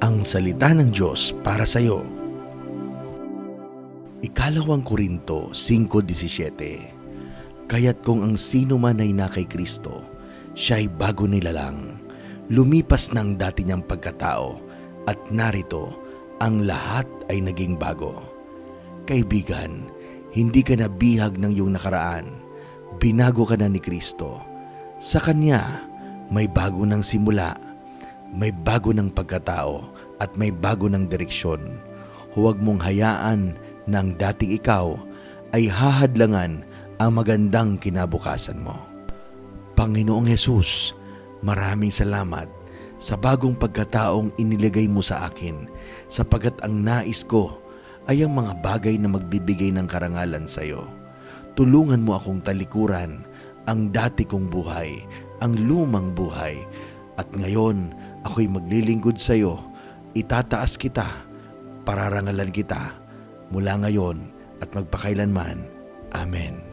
Ang salita ng Diyos para sa iyo. Ikalawang Korinto 5:17. Kaya't kung ang sino man ay na kay Kristo, siya ay bago nilalang. Lumipas na ang dati niyang pagkatao at narito, ang lahat ay naging bago. Kaibigan, hindi ka na bihag ng iyong nakaraan. Binago ka na ni Kristo. Sa Kanya, may bago ng simula, may bago ng pagkatao at may bago ng direksyon. Huwag mong hayaan na ang dating ikaw ay hahadlangan ang magandang kinabukasan mo. Panginoong Hesus, maraming salamat sa bagong pagkataong inilagay mo sa akin, sapagat ang nais ko ay ang mga bagay na magbibigay ng karangalan sa iyo. Tulungan mo akong talikuran ang dati kong buhay, ang lumang buhay, at ngayon ako'y maglilingkod sa iyo. Itataas kita, pararangalan kita, mula ngayon at magpakailanman. Amen.